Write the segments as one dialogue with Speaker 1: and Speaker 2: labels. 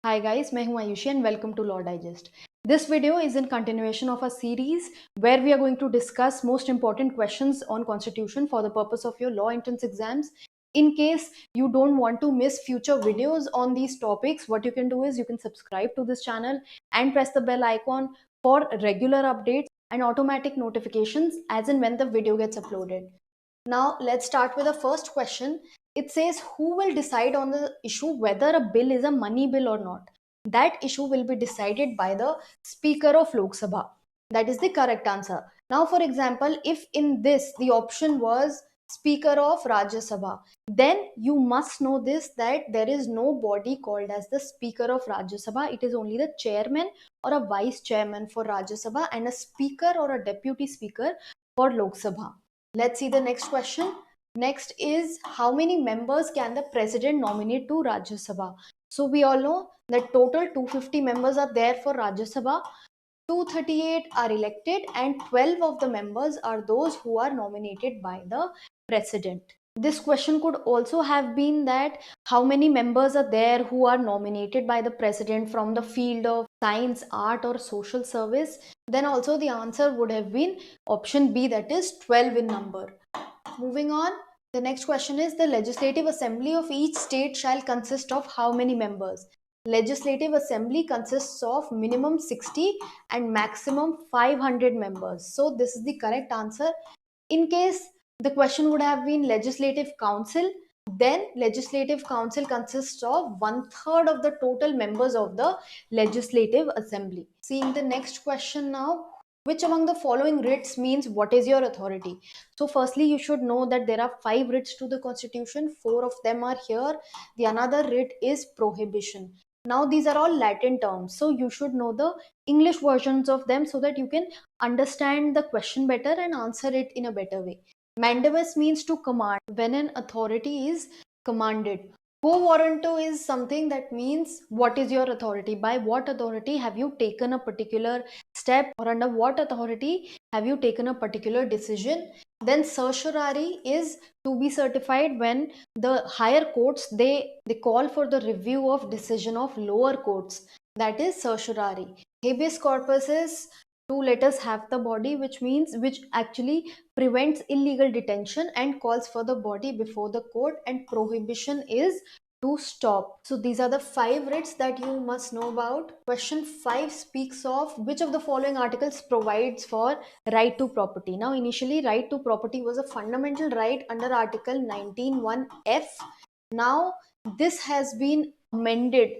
Speaker 1: Hi guys, मैं हूं Ayushi and welcome to Law Digest. This video is in continuation of a series where we are going to discuss most important questions on Constitution for the purpose of your law entrance exams. In case you don't want to miss future videos on these topics, what you can do is you can subscribe to this channel and press the bell icon for regular updates and automatic notifications as and when the video gets uploaded. Now let's start with the first question. It says who will decide on the issue whether a bill is a money bill or not. That issue will be decided by the Speaker of Lok Sabha. That is the correct answer. Now for example, if in this the option was Speaker of Rajya Sabha, then you must know this, that there is no body called as the Speaker of Rajya Sabha. It is only the chairman or a vice chairman for Rajya Sabha and a speaker or a deputy speaker for Lok Sabha. Let's see the next question. Next is how many members can the president nominate to Rajya Sabha? So we all know that total 250 members are there for Rajya Sabha. 238 are elected and 12 of the members are those who are nominated by the president. This question could also have been that how many members are there who are nominated by the president from the field of science, art or social service. Then also the answer would have been option B, that is 12 in number. Moving on, the next question is the legislative assembly of each state shall consist of how many members? Legislative assembly consists of minimum 60 and maximum 500 members. So this is the correct answer. In case the question would have been legislative council, then legislative council consists of 1/3 of the total members of the legislative assembly. Seeing the next question now, which among the following writs means what is your authority? So firstly you should know that there are 5 writs to the constitution, 4 of them are here. The another writ is prohibition. Now these are all Latin terms, so you should know the English versions of them so that you can understand the question better and answer it in a better way. Mandamus means to command, when an authority is commanded. Quo warranto is something that means what is your authority, by what authority have you taken a particular step, or under what authority have you taken a particular decision. Then certiorari is to be certified when the higher courts they call for the review of decision of lower courts, that is certiorari. Habeas corpus is two letters have the body, which actually prevents illegal detention and calls for the body before the court, and prohibition is to stop. So these are the 5 writs that you must know about. Question 5 speaks of which of the following articles provides for right to property. Now initially right to property was a fundamental right under article 19(1)(f). Now this has been amended,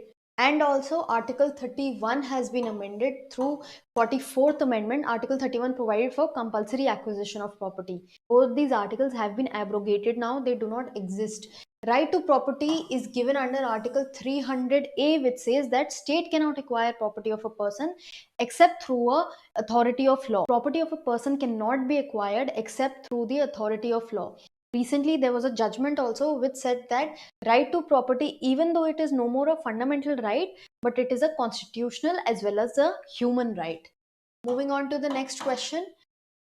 Speaker 1: and also article 31 has been amended through 44th amendment. Article 31 provided for compulsory acquisition of property. Both these articles have been abrogated, now they do not exist. Right to property is given under article 300A, which says that state cannot acquire property of a person except through a authority of law. Property of a person cannot be acquired except through the authority of law. Recently there was a judgment also which said that right to property, even though it is no more a fundamental right, but it is a constitutional as well as a human right. Moving on to the next question.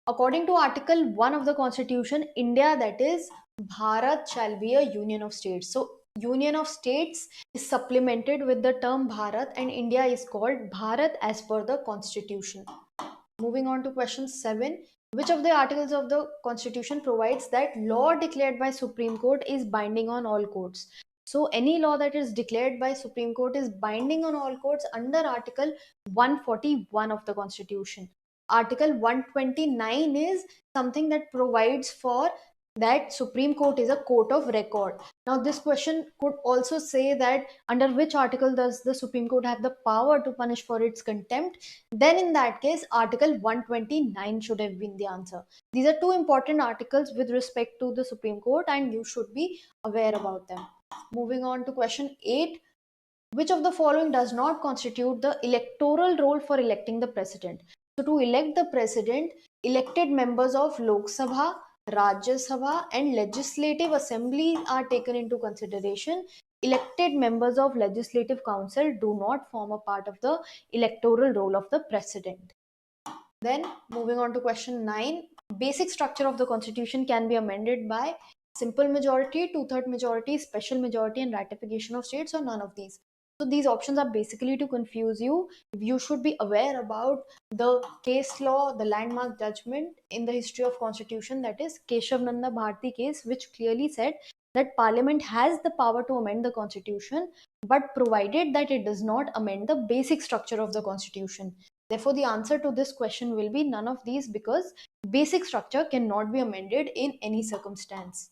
Speaker 1: According to Article 1 of the Constitution, India, that is Bharat, shall be a union of states. So union of states is supplemented with the term Bharat, and India is called Bharat as per the Constitution. Moving on to question 7. Which of the articles of the Constitution provides that law declared by Supreme Court is binding on all courts? So any law that is declared by Supreme Court is binding on all courts under Article 141 of the Constitution. Article 129 is something that provides for that Supreme Court is a court of record. Now this question could also say that under which article does the Supreme Court have the power to punish for its contempt? Then in that case Article 129 should have been the answer. These are two important articles with respect to the Supreme Court and you should be aware about them. Moving on to question 8. Which of the following does not constitute the electoral roll for electing the president? So to elect the president, elected members of Lok Sabha, Rajya Sabha and Legislative Assembly are taken into consideration. Elected members of Legislative Council do not form a part of the electoral roll of the president. Then moving on to question 9. Basic structure of the constitution can be amended by simple majority, 2/3 majority, special majority and ratification of states, or none of these. So these options are basically to confuse you. You should be aware about the case law, the landmark judgment in the history of constitution, that is Keshav Nanda Bharti case, which clearly said that parliament has the power to amend the constitution, but provided that it does not amend the basic structure of the constitution. Therefore, the answer to this question will be none of these, because basic structure cannot be amended in any circumstance.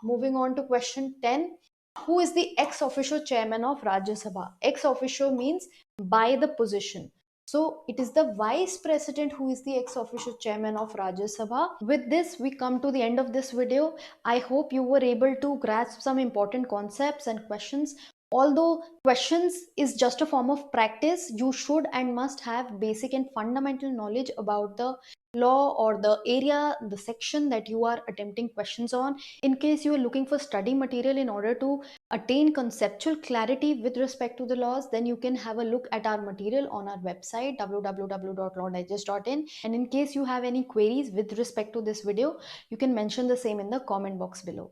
Speaker 1: Moving on to question 10. Who is the ex officio chairman of Rajya Sabha? Ex officio means by the position. So it is the vice president who is the ex officio chairman of Rajya Sabha. With this, we come to the end of this video. I hope you were able to grasp some important concepts and questions. Although questions is just a form of practice, you should and must have basic and fundamental knowledge about the law or the area, the section that you are attempting questions on. In case you are looking for study material in order to attain conceptual clarity with respect to the laws, then you can have a look at our material on our website www.lawdigest.in. And in case you have any queries with respect to this video, you can mention the same in the comment box below.